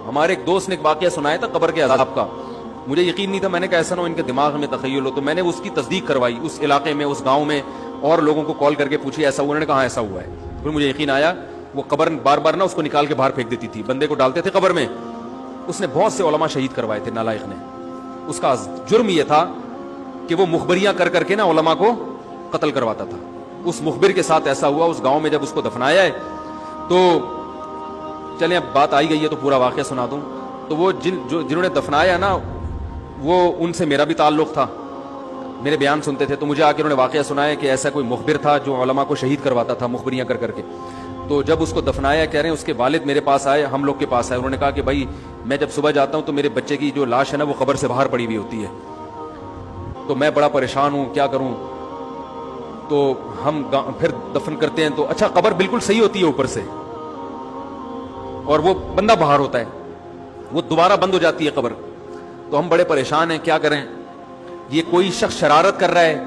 ہمارے ایک دوست نے ایک واقعہ سنایا تھا قبر کے عذاب کا, مجھے یقین نہیں تھا, میں نے کہا ایسا نہ ہو ان کے دماغ میں تخیل ہو, تو میں نے اس کی تصدیق کروائی اس علاقے میں, اس گاؤں میں, اور لوگوں کو کال کر کے پوچھی ایسا ہوا, انہوں نے کہا ایسا ہوا ہے. پھر مجھے یقین آیا. وہ قبر بار بار نا اس کو نکال کے باہر پھینک دیتی تھی, بندے کو ڈالتے تھے قبر میں. اس نے بہت سے علماء شہید کروائے تھے نالائق نے. اس کا جرم یہ تھا کہ وہ مخبریاں کر کر کے نا علماء کو قتل کرواتا تھا. اس مخبر کے ساتھ ایسا ہوا اس گاؤں میں جب اس کو دفنایا ہے. تو چلیں اب بات آئی گئی ہے تو پورا واقعہ سنا دوں. تو وہ جنہوں نے دفنایا نا, وہ ان سے میرا بھی تعلق تھا, میرے بیان سنتے تھے. تو مجھے آ کے انہوں نے واقعہ سنایا کہ ایسا کوئی مخبر تھا جو علماء کو شہید کرواتا تھا مخبریاں کر کر کے. تو جب اس کو دفنایا, کہہ رہے ہیں اس کے والد میرے پاس آئے, ہم لوگ کے پاس آئے. انہوں نے کہا کہ بھائی میں جب صبح جاتا ہوں تو میرے بچے کی جو لاش ہے نا وہ قبر سے باہر پڑی ہوئی ہوتی ہے, تو میں بڑا پریشان ہوں, کیا کروں. تو ہم پھر دفن کرتے ہیں تو اچھا قبر بالکل صحیح ہوتی ہے اوپر سے, اور وہ بندہ باہر ہوتا ہے, وہ دوبارہ بند ہو جاتی ہے قبر. تو ہم بڑے پریشان ہیں, کیا کریں, یہ کوئی شخص شرارت کر رہا ہے.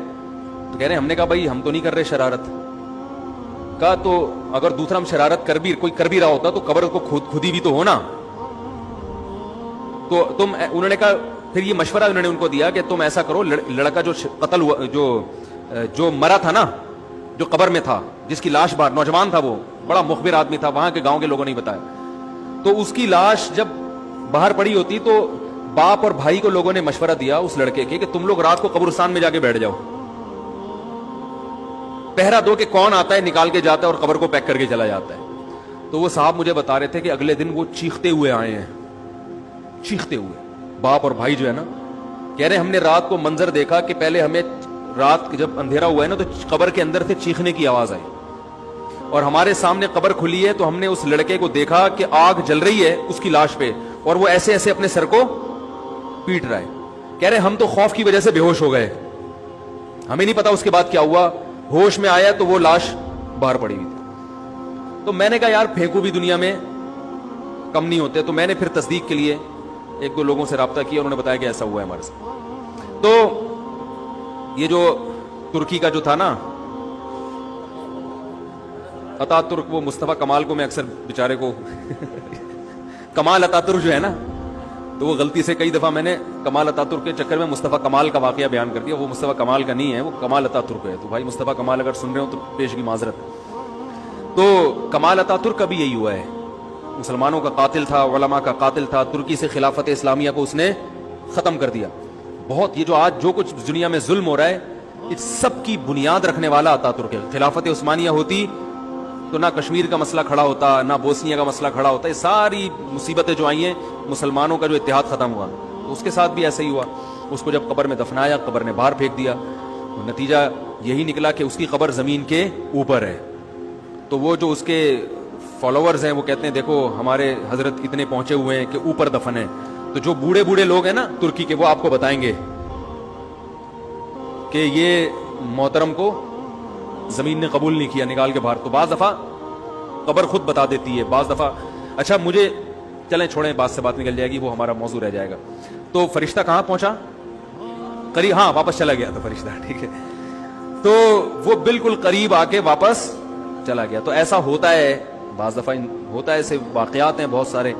تو کہہ رہے ہیں, ہم نے کہا بھائی ہم تو نہیں کر رہے شرارت. کہا تو اگر دوسرا ہم شرارت کوئی کر بھی رہا ہوتا تو قبر کو خود ہی بھی تو ہونا. تو انہوں نے کہا, پھر یہ مشورہ انہوں نے ان کو دیا کہ تم ایسا کرو, لڑکا جو قتل ہوا, جو مرا تھا نا, جو قبر میں تھا, جس کی لاش باہر, نوجوان تھا, وہ بڑا مخبر آدمی تھا, وہاں کے گاؤں کے لوگوں نے بتایا. تو اس کی لاش جب باہر پڑی ہوتی تو باپ اور بھائی کو لوگوں نے مشورہ دیا اس لڑکے کے کہ تم لوگ رات کو قبرستان میں جا کے بیٹھ جاؤ, پہرا دو کہ کون آتا ہے نکال کے جاتا ہے اور قبر کو پیک کر کے چلا جاتا ہے. تو وہ صاحب مجھے بتا رہے تھے کہ اگلے دن وہ چیختے ہوئے آئے ہیں, چیختے ہوئے, باپ اور بھائی جو ہے نا, کہہ رہے ہم نے رات کو منظر دیکھا کہ پہلے ہمیں رات جب اندھیرا ہوا ہے نا تو قبر کے اندر سے چیخنے کی آواز آئی, اور ہمارے سامنے قبر کھلی ہے تو ہم نے اس لڑکے کو دیکھا کہ آگ جل رہی ہے اس کی لاش پہ, اور وہ ایسے ایسے اپنے سر کو پیٹ رہا ہے. کہہ رہے ہم تو خوف کی وجہ سے بے ہوش ہو گئے, ہمیں نہیں پتا اس کے بعد کیا ہوا. ہوش میں آیا تو وہ لاش باہر پڑی ہوئی تھی. تو میں نے کہا یار پھینکو بھی دنیا میں کم نہیں ہوتے. تو میں نے پھر تصدیق کے لیے ایک دو لوگوں سے رابطہ کیا, انہوں نے بتایا کہ ایسا ہوا ہے ہمارے ساتھ. تو یہ جو ترکی کا جو تھا نا اتا ترک, وہ مصطفیٰ کمال کو میں اکثر بیچارے کو کمال اتا ترک جو ہے نا, تو وہ غلطی سے کئی دفعہ میں نے کمال اتا ترک کے چکر میں مصطفیٰ کمال کا واقعہ بیان کر دیا. وہ مصطفیٰ کمال کا نہیں ہے, وہ کمال اتا ترک ہے. تو بھائی مصطفیٰ کمال اگر سن رہے ہو تو پیش کی معذرت. تو کمال اتا ترک کا بھی یہی ہوا ہے, مسلمانوں کا قاتل تھا, علماء کا قاتل تھا. ترکی سے خلافت اسلامیہ کو اس نے ختم کر دیا. بہت یہ جو آج جو کچھ دنیا میں ظلم ہو رہا ہے اس سب کی بنیاد رکھنے والا اتا ترک ہے. خلافت عثمانیہ ہوتی تو نہ کشمیر کا مسئلہ کھڑا ہوتا, نہ بوسنیا کا مسئلہ کھڑا ہوتا. یہ ساری مصیبتیں جو آئی ہیں, مسلمانوں کا جو اتحاد ختم ہوا, تو اس کے ساتھ بھی ایسا ہی ہوا. اس کو جب قبر میں دفنایا, قبر نے باہر پھینک دیا, نتیجہ یہی نکلا کہ اس کی قبر زمین کے اوپر ہے. تو وہ جو اس کے فالوورز ہیں وہ کہتے ہیں دیکھو ہمارے حضرت اتنے پہنچے ہوئے ہیں کہ اوپر دفن ہے. تو جو بوڑھے بوڑھے لوگ ہیں نا ترکی کے, وہ آپ کو بتائیں گے کہ یہ محترم کو زمین نے قبول نہیں کیا, نکال کے باہر. تو بعض دفعہ قبر خود بتا دیتی ہے, بعض دفعہ. اچھا مجھے چلیں چھوڑیں, بات سے بات نکل جائے گی, وہ ہمارا موضوع رہ جائے گا. تو فرشتہ کہاں پہنچا, قریب, ہاں واپس چلا گیا تھا فرشتہ, ٹھیک ہے. تو وہ بالکل قریب آ کے واپس چلا گیا. تو ایسا ہوتا ہے, بعض دفعہ ہوتا ہے, ایسے واقعات ہیں بہت سارے.